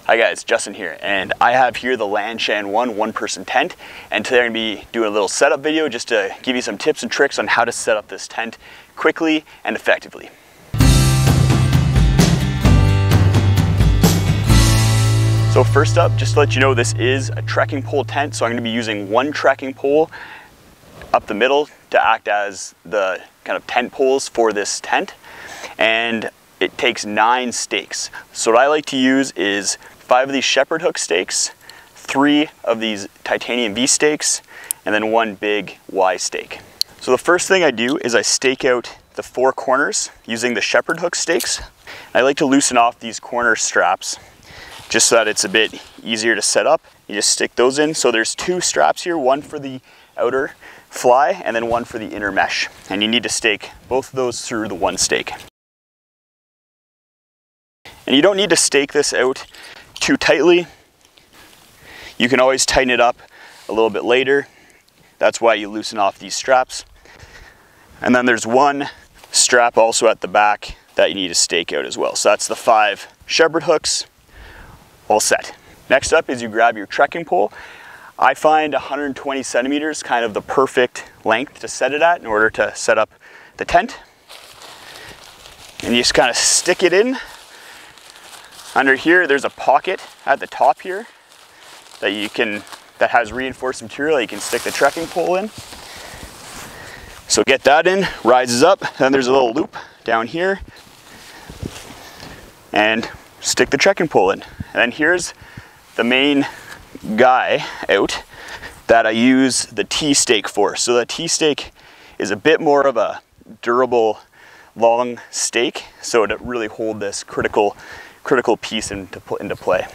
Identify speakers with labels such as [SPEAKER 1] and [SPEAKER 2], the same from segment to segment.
[SPEAKER 1] Hi guys, Justin here, and I have here the Lanshan 1-person tent, and today I'm going to be doing a little setup video just to give you some tips and tricks on how to set up this tent quickly and effectively. So first up, just to let you know, this is a trekking pole tent, so I'm going to be using one trekking pole up the middle to act as the kind of tent poles for this tent, and it takes 9 stakes. So what I like to use is 5 of these shepherd hook stakes, 3 of these titanium V stakes, and then 1 big Y stake. So the first thing I do is I stake out the 4 corners using the shepherd hook stakes. I like to loosen off these corner straps just so that it's a bit easier to set up. You just stick those in. So there's 2 straps here, one for the outer fly and then one for the inner mesh. And you need to stake both of those through the 1 stake. And you don't need to stake this out too tightly. You can always tighten it up a little bit later. That's why you loosen off these straps. And then there's 1 strap also at the back that you need to stake out as well. So that's the 5 shepherd hooks, all set. Next up is you grab your trekking pole. I find 120 centimeters kind of the perfect length to set it at in order to set up the tent. And you just kind of stick it in. Under here, there's a pocket at the top here that has reinforced material that you can stick the trekking pole in. So get that in, rises up, then there's a little loop down here, and stick the trekking pole in. And then here's the main guy out that I use the T-stake for. So the T-stake is a bit more of a durable, long stake, so to really hold this critical piece into play.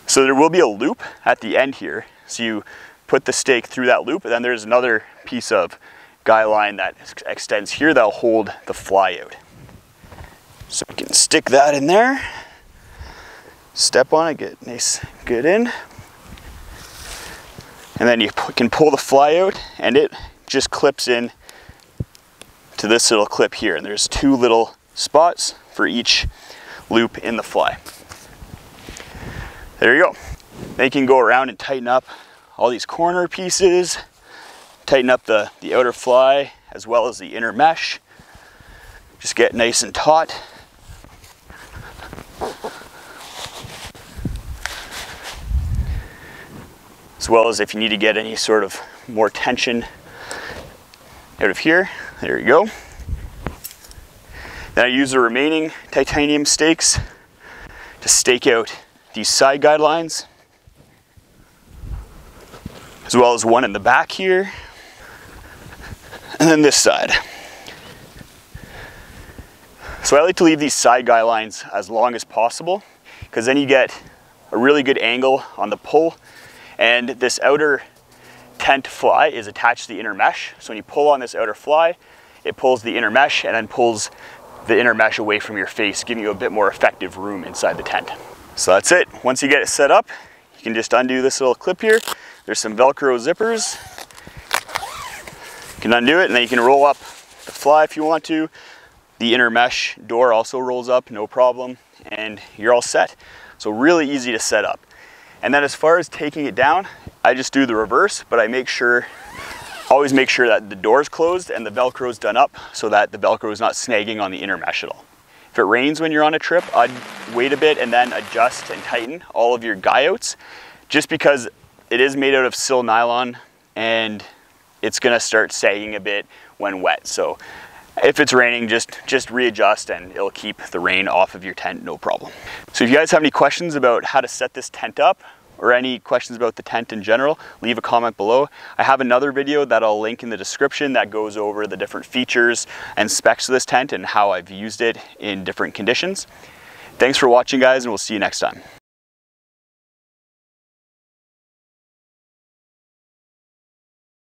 [SPEAKER 1] So there will be a loop at the end here. So you put the stake through that loop, and then there's another piece of guy line that extends here that'll hold the fly out. So you can stick that in there, step on it, get nice, good in. And then you can pull the fly out and it just clips in to this little clip here. And there's 2 little spots for each loop in the fly. There you go. Then you can go around and tighten up all these corner pieces, tighten up the outer fly as well as the inner mesh. Just get nice and taut. As well as if you need to get any sort of more tension out of here, there you go. Then I use the remaining titanium stakes to stake out these side guidelines, as well as 1 in the back here, and then this side. So I like to leave these side guidelines as long as possible, because then you get a really good angle on the pull, and this outer tent fly is attached to the inner mesh. So when you pull on this outer fly, it pulls the inner mesh and then pulls the inner mesh away from your face, giving you a bit more effective room inside the tent. So that's it. Once you get it set up, you can just undo this little clip here. There's some Velcro zippers. You can undo it and then you can roll up the fly if you want to. The inner mesh door also rolls up, no problem, and you're all set. So really easy to set up. And then as far as taking it down, I just do the reverse, but I always make sure that the door's closed and the Velcro's done up so that the Velcro is not snagging on the inner mesh at all. If it rains when you're on a trip, I'd wait a bit and then adjust and tighten all of your guy outs, just because it is made out of sil nylon and it's gonna start sagging a bit when wet. So if it's raining, just readjust and it'll keep the rain off of your tent, no problem. So if you guys have any questions about how to set this tent up, or any questions about the tent in general, leave a comment below. I have another video that I'll link in the description that goes over the different features and specs of this tent and how I've used it in different conditions. Thanks for watching, guys, and we'll see you next time.